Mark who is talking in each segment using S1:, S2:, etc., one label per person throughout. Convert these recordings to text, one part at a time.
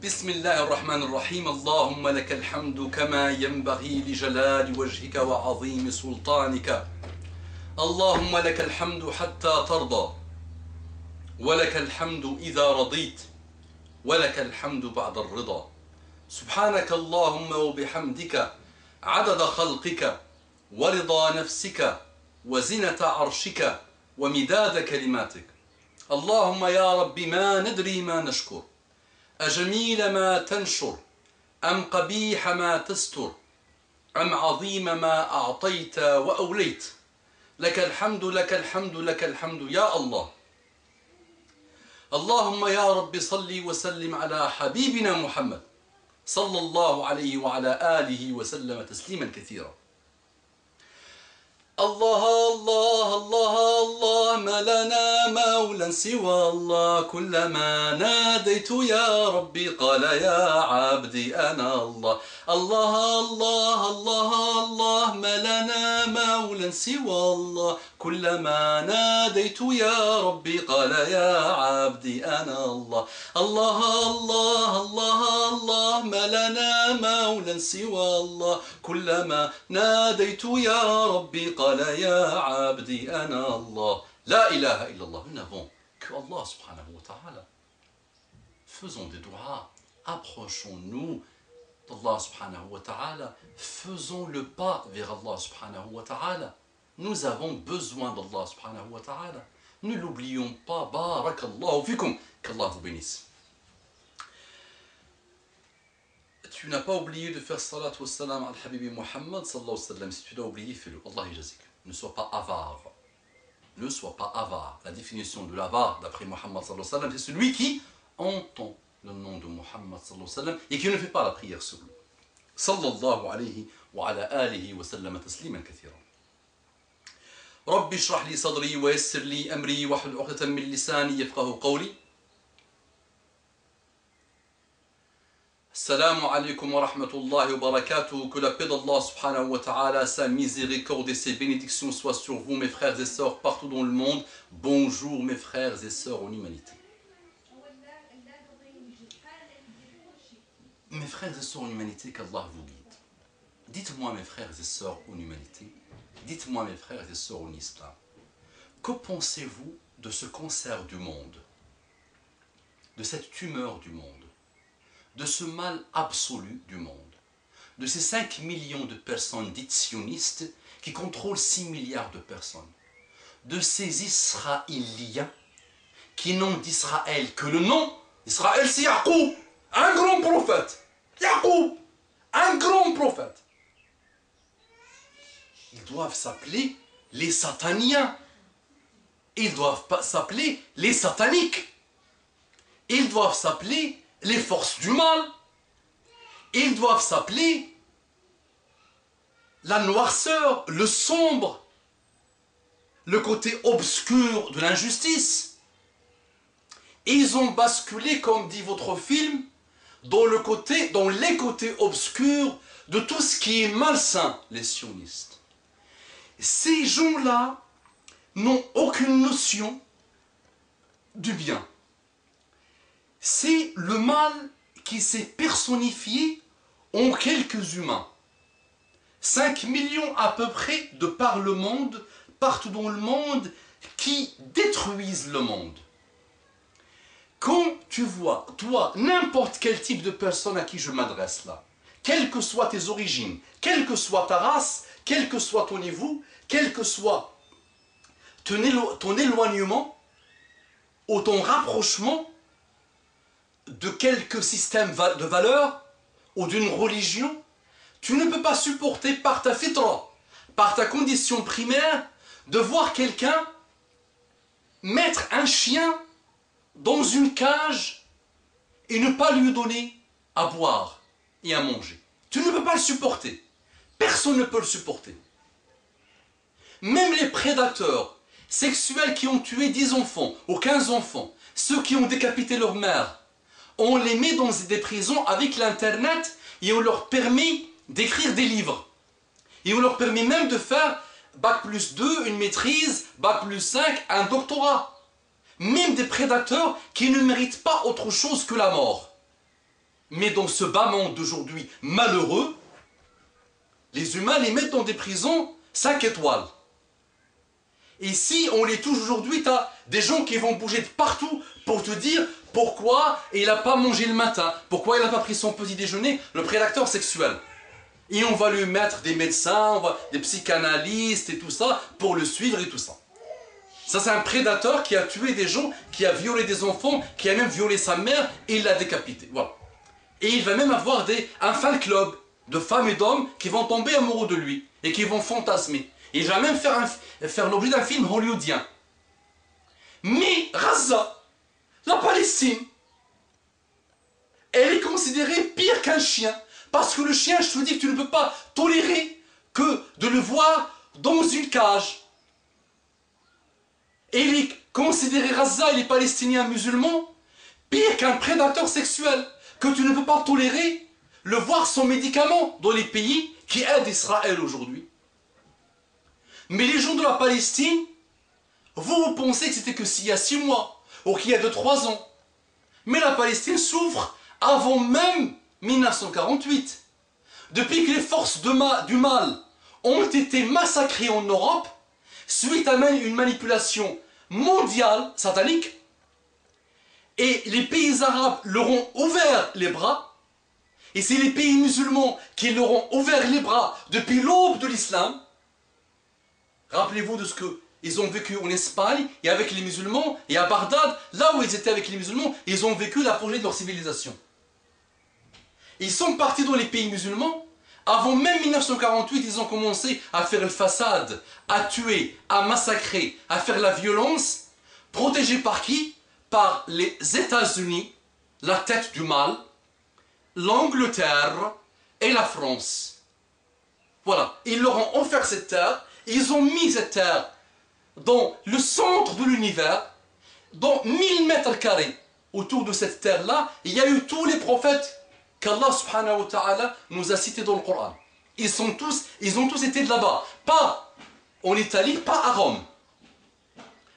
S1: بسم الله الرحمن الرحيم اللهم لك الحمد كما ينبغي لجلال وجهك وعظيم سلطانك اللهم لك الحمد حتى ترضى ولك الحمد إذا رضيت ولك الحمد بعد الرضا سبحانك اللهم وبحمدك عدد خلقك ورضا نفسك وزنة عرشك ومداد كلماتك اللهم يا رب ما ندري ما نشكر أجميل ما تنشر أم قبيح ما تستر أم عظيم ما أعطيت وأوليت لك الحمد لك الحمد لك الحمد يا الله اللهم يا رب صل وسلم على حبيبنا محمد صلى الله عليه وعلى آله وسلم تسليما كثيرا الله الله الله الله ما لنا مولى سوى الله كلما ناديت يا ربي قال يا عبدي أنا الله الله الله الله الله ما لنا مولى سوى الله كلما ناديت يا ربي قال يا عبدي أنا الله الله الله الله الله ما لنا مولى سوى الله كلما ناديت يا ربي قال يا عبدي أنا الله لا إله إلا الله. Nous n'avons que Allah subhanahu wa ta'ala. Faisons des du'as, approchons-nous d'Allah subhanahu wa ta'ala, faisons le pas vers Allah subhanahu wa ta'ala. Nous avons besoin d'Allah subhanahu wa ta'ala. Ne l'oublions pas. Barakallahu fikum. Qu'Allah vous bénisse. Tu n'as pas oublié de faire salat wa salam al habibi Muhammad sallallahu alayhi wa sallam. Si tu l'as oublié, fais-le. Allah yajazik. Ne sois pas avare. Ne sois pas avare. La définition de l'avare, d'après Muhammad sallallahu alayhi wa sallam, c'est celui qui entend le nom de Muhammad sallallahu alayhi wa sallam et qui ne fait pas la prière sur lui. Sallallahu alayhi wa ala alihi wa sallam taslima kathira. رب اشرح لي صدري ويسر لي أمري واحلل عقدة من لساني يفقهوا قولي. Assalamu alaikum wa rahmatullahi wa barakatuh. Que la paix d'Allah subhanahu wa ta'ala, sa miséricorde et ses bénédictions soient sur vous, mes frères et sœurs, partout dans le monde. Bonjour, mes frères et sœurs en humanité. Mes frères et sœurs en humanité, qu'Allah vous guide. Dites-moi, mes frères et sœurs en humanité, dites-moi, mes frères et sœurs en islam, que pensez-vous de ce cancer du monde, de cette tumeur du monde, de ce mal absolu du monde, de ces 5 millions de personnes dites sionistes qui contrôlent 6 milliards de personnes, de ces Israéliens qui n'ont d'Israël que le nom. Israël, c'est Yacoub, un grand prophète. Yacoub, un grand prophète. Ils doivent s'appeler les sataniens. Ils doivent pas s'appeler les sataniques. Ils doivent s'appeler les forces du mal. Ils doivent s'appeler la noirceur, le sombre, le côté obscur de l'injustice. Et ils ont basculé, comme dit votre film, dans les côtés obscurs de tout ce qui est malsain, les sionistes. Ces gens-là n'ont aucune notion du bien. C'est le mal qui s'est personnifié en quelques humains. 5 millions à peu près de par le monde, partout dans le monde, qui détruisent le monde. Quand tu vois, toi, n'importe quel type de personne à qui je m'adresse là, quelles que soient tes origines, quelle que soit ta race, quel que soit ton niveau, quel que soit ton éloignement ou ton rapprochement de quelque système de valeurs ou d'une religion, tu ne peux pas supporter par ta fitra, par ta condition primaire, de voir quelqu'un mettre un chien dans une cage et ne pas lui donner à boire et à manger. Tu ne peux pas le supporter. Personne ne peut le supporter. Même les prédateurs sexuels qui ont tué 10 enfants ou 15 enfants, ceux qui ont décapité leur mère, on les met dans des prisons avec l'internet et on leur permet d'écrire des livres. Et on leur permet même de faire Bac plus 2, une maîtrise, Bac plus 5, un doctorat. Même des prédateurs qui ne méritent pas autre chose que la mort. Mais dans ce bas monde d'aujourd'hui malheureux, les humains les mettent dans des prisons 5 étoiles. Et si on les touche aujourd'hui, tu as des gens qui vont bouger de partout pour te dire pourquoi il n'a pas mangé le matin, pourquoi il n'a pas pris son petit déjeuner, le prédateur sexuel. Et on va lui mettre des médecins, des psychanalystes et tout ça pour le suivre et tout ça. Ça, c'est un prédateur qui a tué des gens, qui a violé des enfants, qui a même violé sa mère et il l'a décapité. Voilà. Et il va même avoir un fan club de femmes et d'hommes qui vont tomber amoureux de lui et qui vont fantasmer. Et il va même faire l'objet d'un film hollywoodien. Mais Gaza, la Palestine, elle est considérée pire qu'un chien. Parce que le chien, je te dis que tu ne peux pas tolérer que de le voir dans une cage. Et il est considéré, Gaza et les Palestiniens musulmans, pire qu'un prédateur sexuel. Que tu ne peux pas tolérer le voir sans médicaments dans les pays qui aident Israël aujourd'hui. Mais les gens de la Palestine, vous pensez que c'était que s'il y a 6 mois, ou qu'il y a 2-3 ans. Mais la Palestine souffre avant même 1948. Depuis que les forces du mal ont été massacrées en Europe, suite à une manipulation mondiale, satanique, et les pays arabes leur ont ouvert les bras, et c'est les pays musulmans qui leur ont ouvert les bras depuis l'aube de l'islam. Rappelez-vous de ce qu'ils ont vécu en Espagne et avec les musulmans, et à Bagdad, là où ils étaient avec les musulmans, ils ont vécu l'apogée de leur civilisation. Ils sont partis dans les pays musulmans. Avant même 1948, ils ont commencé à faire le façade, à tuer, à massacrer, à faire la violence. Protégés par qui? Par les États-Unis, la tête du mal, l'Angleterre et la France. Voilà, ils leur ont offert cette terre, ils ont mis cette terre dans le centre de l'univers, dans 1000 mètres carrés. Autour de cette terre-là, il y a eu tous les prophètes qu'Allah subhanahu wa ta'ala nous a cités dans le Coran. Ils ont tous été de là-bas. Pas en Italie, pas à Rome.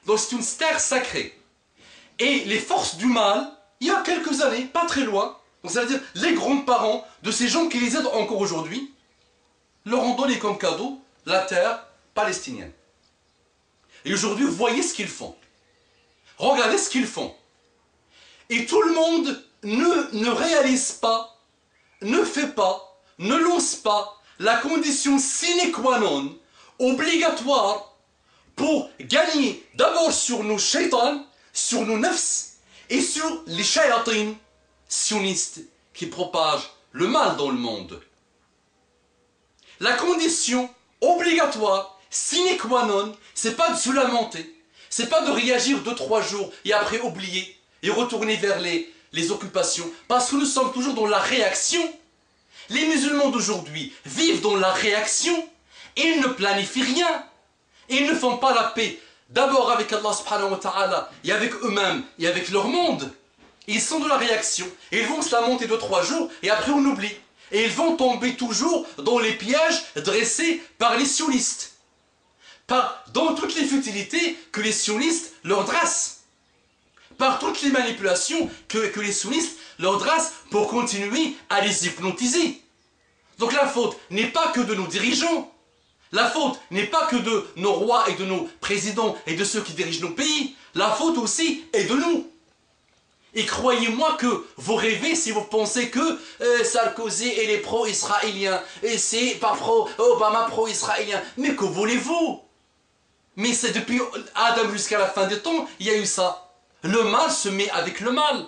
S1: Donc c'est une terre sacrée. Et les forces du mal, il y a quelques années, pas très loin, c'est-à-dire les grands-parents de ces gens qui les aident encore aujourd'hui, leur ont donné comme cadeau la terre palestinienne. Et aujourd'hui, voyez ce qu'ils font. Regardez ce qu'ils font. Et tout le monde ne réalise pas, ne fait pas, ne lance pas la condition sine qua non, obligatoire, pour gagner d'abord sur nos shaitans, sur nos nafs, et sur les shayatines sionistes qui propagent le mal dans le monde. La condition obligatoire, sine qua non, c'est pas de se lamenter, c'est pas de réagir 2-3 jours et après oublier et retourner vers les occupations, parce que nous sommes toujours dans la réaction. Les musulmans d'aujourd'hui vivent dans la réaction, ils ne planifient rien, ils ne font pas la paix, d'abord avec Allah subhanahu wa ta'ala, et avec eux-mêmes, et avec leur monde. Ils sont dans la réaction, et ils vont se lamenter 2-3 jours, et après on oublie. Et ils vont tomber toujours dans les pièges dressés par les sionistes. Dans toutes les futilités que les sionistes leur dressent. Par toutes les manipulations que les sionistes leur dressent pour continuer à les hypnotiser. Donc la faute n'est pas que de nos dirigeants. La faute n'est pas que de nos rois et de nos présidents et de ceux qui dirigent nos pays. La faute aussi est de nous. Et croyez-moi que vous rêvez si vous pensez que Sarkozy et les pro-israéliens, et c'est pas Obama pro-israélien. Mais que voulez-vous? Mais c'est depuis Adam jusqu'à la fin des temps, il y a eu ça. Le mal se met avec le mal.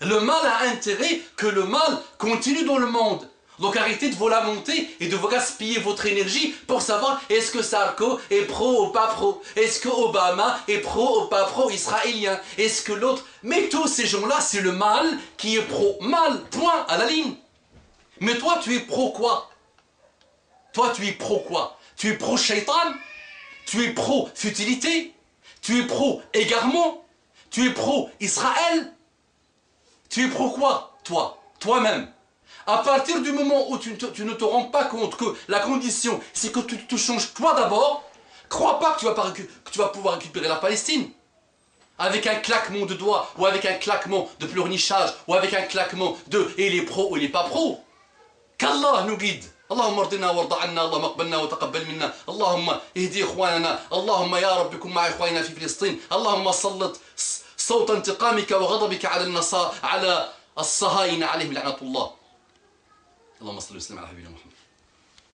S1: Le mal a intérêt que le mal continue dans le monde. Donc arrêtez de vous lamenter et de vous gaspiller votre énergie pour savoir est-ce que Sarko est pro ou pas pro. Est-ce que Obama est pro ou pas pro-israélien. Est-ce que l'autre... Mais tous ces gens-là, c'est le mal qui est pro-mal. Point, à la ligne. Mais toi, tu es pro quoi? Toi, tu es pro quoi? Tu es pro-shaitan? Tu es pro-futilité? Tu es pro-égarement? Tu es pro-Israël? Tu es pro quoi, toi? Toi-même. À partir du moment où tu ne te rends pas compte que la condition, c'est que tu te changes toi d'abord, crois pas que tu vas pouvoir récupérer la Palestine. avec un claquement de doigts, ou avec un claquement de pleurnichage, ou avec un claquement de « et il est pro ou il n'est pas pro ». Qu'Allah nous guide. اللهم ارضنا وارض عنا اللهم اقبلنا وتقبل منا اللهم اهدي اخواننا اللهم يا رب كن مع اخواننا في فلسطين اللهم سلط صوت انتقامك وغضبك على الصهاينة عليهم لعنة الله اللهم صل وسلم على حبيبنا محمد